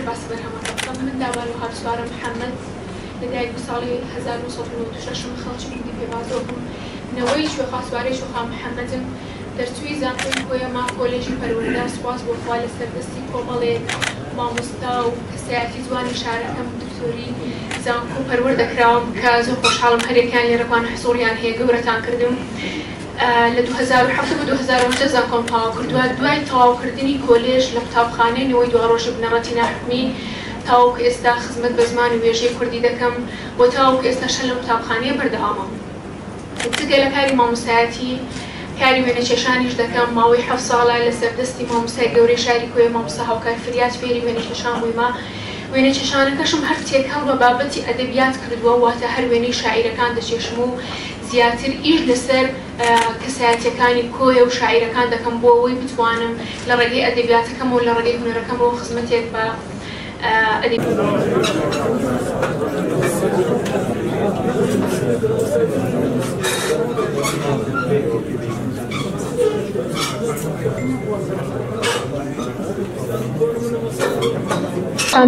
باس بەرهەمەکە من داوار و هاوسوارە محەممەد لە دایک ساڵی 1996 خەڵکی کوردی پێوازۆ بووم نەوەی شوێخوا سوارەی شوخوا محەممەدم دەرچووی زانکۆی کۆیەما کۆلێژی پەروەردە سوپاس بۆ خوا لە سەردەستی کۆمەڵێک مامۆستا و کەسایەتی جوانی شارەکەم دکتۆری زانکۆ پەروەردەکراوم کە زۆر خۆشحاڵم هەرێکیان لێرەوان حزوریان هەیە گەورەتان کردم لە 2007 بۆ 2008 زانکۆم تەواو کردووە دوای تەواوکردنی کۆلێژ لە قوتابخانەی دوای ڕۆژە بنەڕەتی ناحکومی تاوەکو ئێستا خزمەت بە زمان و وێژەی کوردی دەکەم بۆ تاوەکو ئێستا شەل لە قوتابخانەیە بەردەوامە جگە لە کاری مامۆستایەتی کاری وێنە چێشانیش دەکەم ماوەی 7 ساڵە لە سەردەستی مامۆستای گەورەی شاری کۆیە مامۆستا هاوکار فریات فێری وێنە چێشان بوویمە وێنە چێشانەکەشم هەر تێکەڵ بە بابەتی ئەدەبیات کردووە واتە هەر وێنەی شاعیرەکان دەچێشم و زیاتر ئیش لەسەر کەسایەتیەکانی کۆیە و شاعیرەکان دەکەم بۆ ئەوەی بتوانم لە ڕێگەی ئەدەبیاتەکەم و لە ڕێگەی هونەرەکەمەوە خزمەتێک بە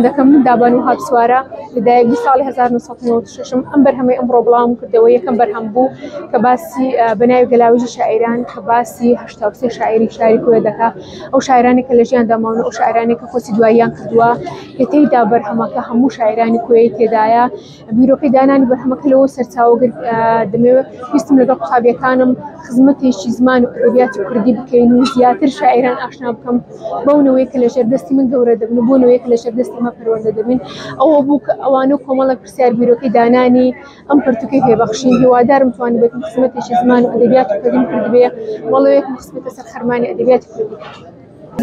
دەکەم من دابان و هاوسوارە لە دایک ساڵی 1996 ئەم بەرهەمەی ئەمڕۆ بڵاوم کردەوە یەکەم بەرهەم بوو کە باسی بەناوی گەلاویژی شاعیران کە باسی 83 شاعری شاری کۆیە دەکات ئەو شاعرانی کە لە ژیان داماون ئەو شاعرانی کە خۆسی دواییان کردووە کە تێیدا بەرهەمەکە هەموو شاعرانی کۆیە تێدایە بیرۆکەی دانانی بەرهەمەکە لەوە سەرچاوەگر دەمەوێت ویستم لەگەڵ قوتابیەکانم خزمەتێکی زمان و ئەدەبیاتی کوردی بکەین و زیاتر شاعران ئاشنا بکەم بەونەوەی کە لە ژێردەستی من گەورە دەبن و بۆنەوەی کە لە ژێردەستی مە پەروەردە دەبن ئەوە بوو کە ئەوانە کۆمەڵە پرسیار بیرۆکەی دانانی ئەم پرتوکەی پێبەخشین هیوادارم توانم بێتم خزمەتێکی زمان و ئەدەبیاتی کوردیم کرد بێ وەڵەوەیەک خزمەتە سەر خەرمانی ئەدەبیاتی کوردی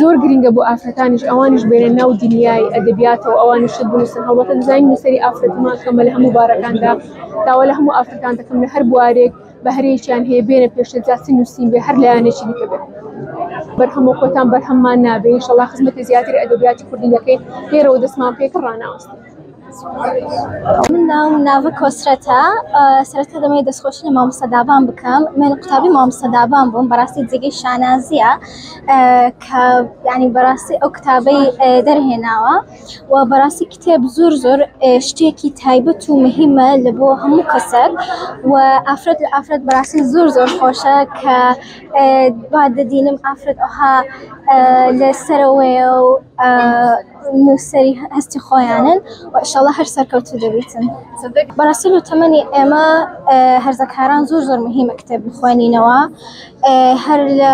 زۆر گرنگە بۆ ئافرەتانیش ئەوانش بێنە ناو دنیای ئەدەبیاتەوە ئەوانش شت بنووسن هەڵبەتە دزاین نووسەری ئافرەتمان کەمە لە هەموو بارەکاندا داوا لە هەموو ئافرەتان دەکەم لە هەر بوارێک بە هەرێکیان هەیە بێنە پێشەجاچی نووسین بێ هەر لایەنێکی دیکە بێت بەرهەمەوە کۆتان بەرهەممان نابێ ئینشەڵڵا خزمەتی زیاتر ئەدەبیاتی کوردی دەکەین لێرەوە دەستمان پێکە ڕاناوەستن من ناوە کۆسرەتە سەرەتا دەمەوێت دەستخۆشی لە مامۆستادابان بکەم من قوتابی مامۆستادابان بووم بەڕاستی جێگەی شانازیە کە یعنی بەڕاستی ئەو کتابەی دەرهێناوە و بەڕاستی کتێب زۆر شتێکی تایبەت و مهمە لە بۆ هەموو کەسێک و ئافرەت لە ئافرەت بەڕاستی زۆر خۆشە کە با دەدینم ئافرەت ئەوها لەسەرەوەیە و نووسەری هەستی خۆیانن و ئینشەڵڵا هەر سەرکەوتوو دەبێتن بەڕاستی لە تەمەنی ئێمە هەرزەکاران زۆر مهمە کتێب بخوێنینەوە هەر لە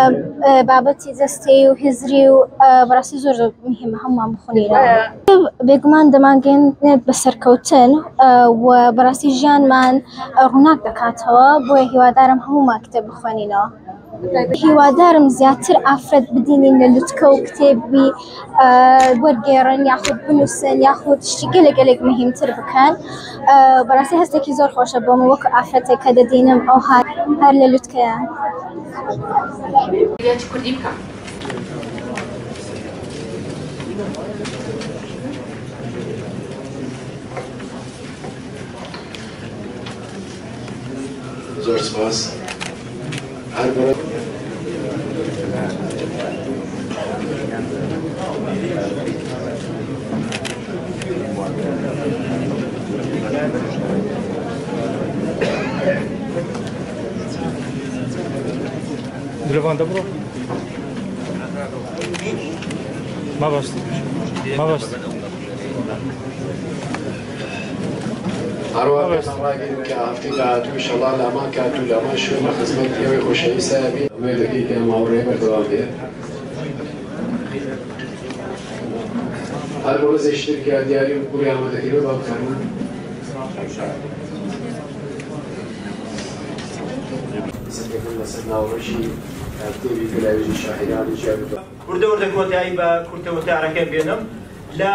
بابەتی جەستەی و هزری و بەڕاستی زۆر مهمە هەمووان بخوێنینەوە بێگومان دەمانگەێنێت بە سەرکەوتن و بەڕاستی ژیانمان ڕووناک دەکاتەوە بۆیە هیوادارم هەموومان کتێب بخوێنینەوە هیوادارم زیاتر ئافرەت بدینین لە لوتکە و کتێبی وەرگێڕن یاخود بنووسن یاخود شتی گەلێک مهمتر بکەن بەڕاستی هەستێکی زۆر خۆشە بۆ من وەکو ئافرەتێک کە دەدینم ئەو هەر لە لوتکەیان کوردی بکەم زۆر سپاس هەر بڕێ Dileván, dobro? ما باشد هەروە ڕاگەین کە هەفتەی داهاتوو ئینشەڵڵا لە ئەمان کات و لە ئەمان شوێنە خزمەت ئێوەی خۆشەویستە بین ئەمێ دەکەی کە ماوەڕێ بەردەوام بێت هەر ڕۆژێکی تر کە دیاری و پوری ئامادەکەیەوە با بفەرمون سەرکەکەم لەسەر ناوەڕێژی کتێبی گەلاویژی شاعیرانی جیاوی کوردە وەردە کۆتایی بە کورتەوەتارەکە بێنم لە